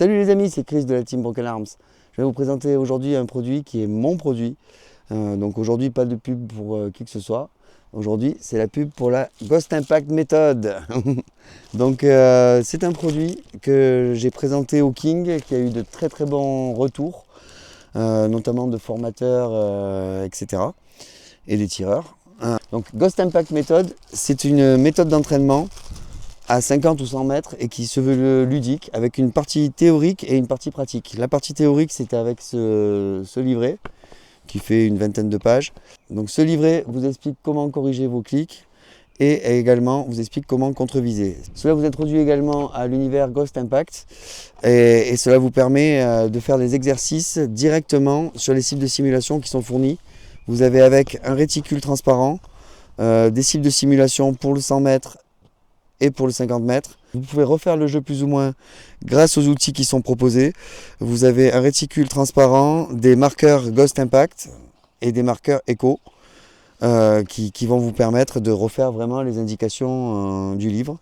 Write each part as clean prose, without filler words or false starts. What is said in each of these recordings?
Salut les amis, c'est Chris de la team Broken Arms. Je vais vous présenter aujourd'hui un produit qui est mon produit. Donc aujourd'hui, pas de pub pour qui que ce soit. Aujourd'hui, c'est la pub pour la Ghost Impact Method. Donc c'est un produit que j'ai présenté au King, qui a eu de très très bons retours, notamment de formateurs, etc. et des tireurs. Donc Ghost Impact Method, c'est une méthode d'entraînement à 50 ou 100 mètres et qui se veut ludique avec une partie théorique et une partie pratique. La partie théorique, c'était avec ce livret qui fait une vingtaine de pages. Donc ce livret vous explique comment corriger vos clics et également vous explique comment contreviser. Cela vous introduit également à l'univers Ghost Impact et cela vous permet de faire des exercices directement sur les cibles de simulation qui sont fournis. Vous avez avec un réticule transparent, des cibles de simulation pour le 100 mètres et pour le 50 mètres. Vous pouvez refaire le jeu plus ou moins grâce aux outils qui sont proposés. Vous avez un réticule transparent, des marqueurs Ghost Impact et des marqueurs Echo qui vont vous permettre de refaire vraiment les indications du livre.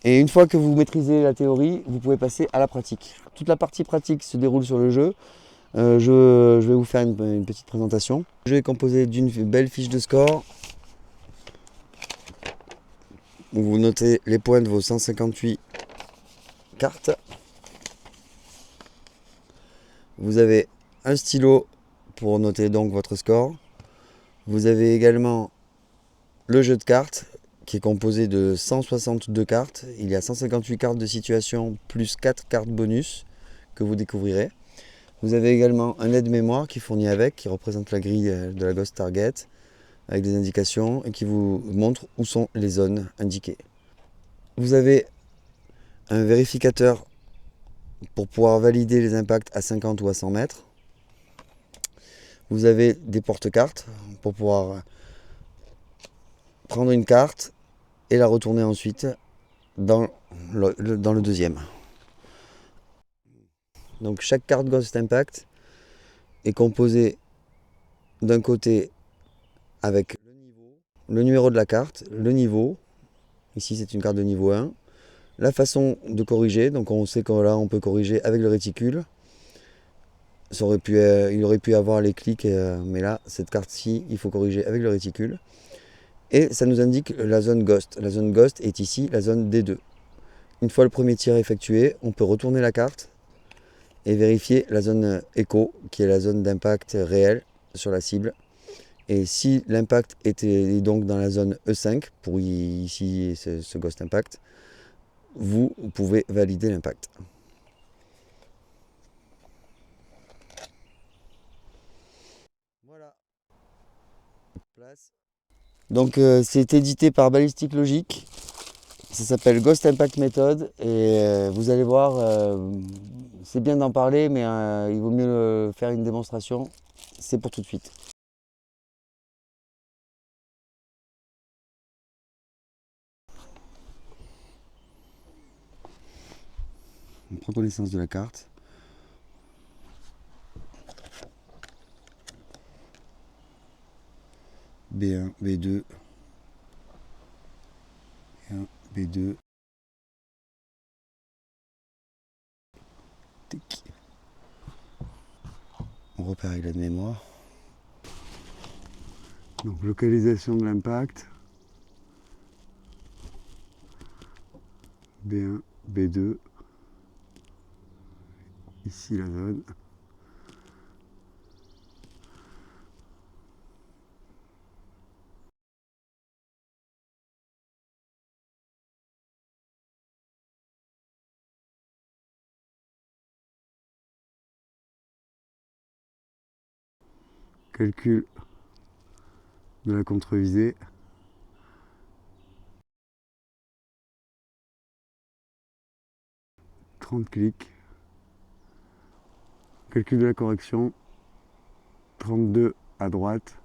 Et une fois que vous maîtrisez la théorie, vous pouvez passer à la pratique. Toute la partie pratique se déroule sur le jeu. Je vais vous faire une petite présentation. Le jeu est composé d'une belle fiche de score où vous notez les points de vos 158 cartes. Vous avez un stylo pour noter donc votre score. Vous avez également le jeu de cartes qui est composé de 162 cartes. Il y a 158 cartes de situation plus 4 cartes bonus que vous découvrirez. Vous avez également un aide-mémoire qui est fourni avec, qui représente la grille de la Ghost Target avec des indications et qui vous montre où sont les zones indiquées. Vous avez un vérificateur pour pouvoir valider les impacts à 50 ou à 100 mètres. Vous avez des porte-cartes pour pouvoir prendre une carte et la retourner ensuite dans le deuxième. Donc chaque carte Ghost Impact est composée d'un côté avec le numéro de la carte, le niveau, ici c'est une carte de niveau 1, la façon de corriger, donc on sait que là on peut corriger avec le réticule. Il aurait pu avoir les clics, mais là cette carte-ci il faut corriger avec le réticule. Et ça nous indique la zone Ghost. La zone Ghost est ici la zone D2. Une fois le premier tir effectué, on peut retourner la carte et vérifier la zone Echo, qui est la zone d'impact réel sur la cible. Et si l'impact était donc dans la zone E5, pour ici ce Ghost Impact, vous pouvez valider l'impact. Voilà. Donc c'est édité par Ballistic Logic. Ça s'appelle Ghost Impact Method et vous allez voir, c'est bien d'en parler, mais il vaut mieux faire une démonstration. C'est pour tout de suite. On prend connaissance de la carte. B1, B2, B1, B2. Tic. On repère avec la mémoire. Donc localisation de l'impact. B1, B2. Ici la zone. Calcul de la contre-visée. « 30 clics. Calcul de la correction. 32 à droite. «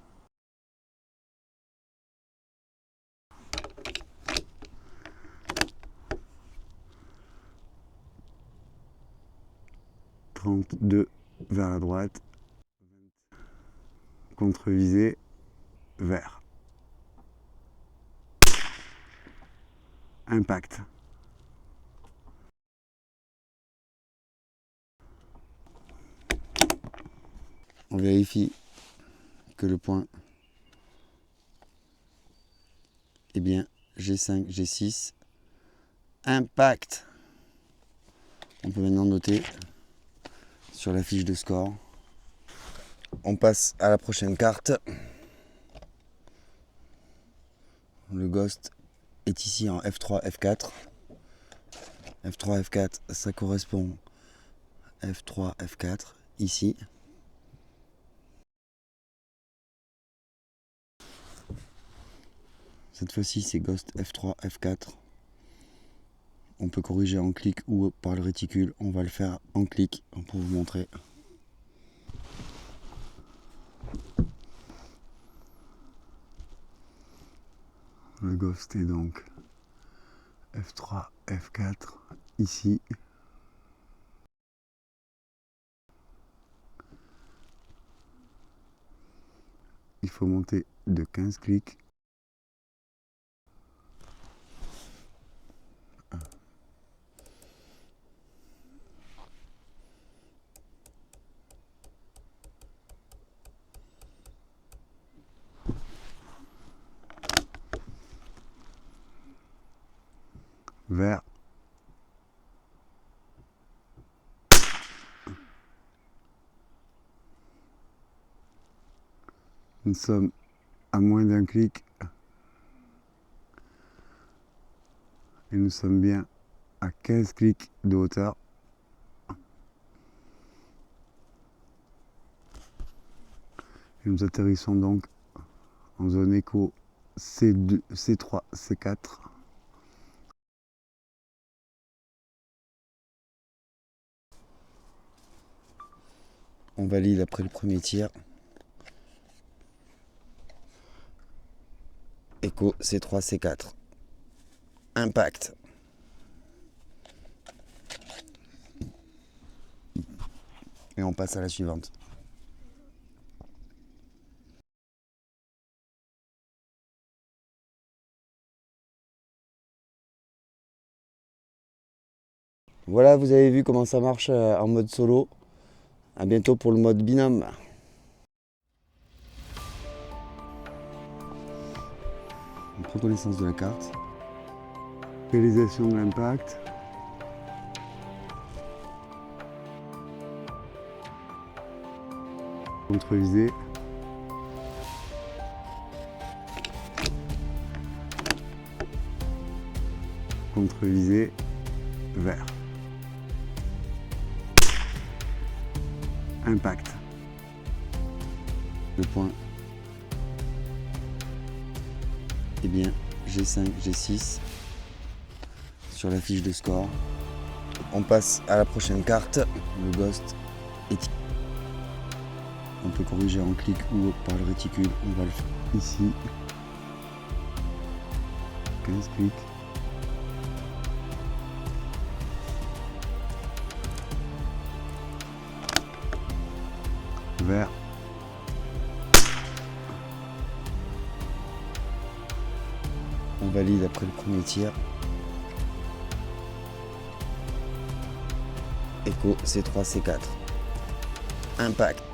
32 vers la droite. Contre-visée vert. Impact. vérifie que le point est bien G5, G6. Impact. On peut maintenant noter sur la fiche de score. On passe à la prochaine carte. Le Ghost est ici en F3, F4. F3, F4, ça correspond F3, F4, ici. Cette fois-ci, c'est Ghost F3, F4. On peut corriger en clic ou par le réticule. On va le faire en clic pour vous montrer. Le Ghost est donc F3, F4, ici. Il faut monter de 15 clics. Vers nous sommes à moins d'un clic et nous sommes bien à 15 clics de hauteur. Et nous atterrissons donc en zone écho C2, C3, C4. On valide après le premier tir. Écho C3, C4. Impact. Et on passe à la suivante. Voilà, vous avez vu comment ça marche en mode solo. À bientôt pour le mode binôme. On prend connaissance de la carte. Réalisation de l'impact. Contre-visée. Contre-visée. Vert. Impact. Le point est bien G5, G6 sur la fiche de score. On passe à la prochaine carte. Le Ghost est... On peut corriger en clic ou par le réticule. On va le faire ici. 15 clics. Vert. On valide après le premier tir. Écho C3, C4. Impact.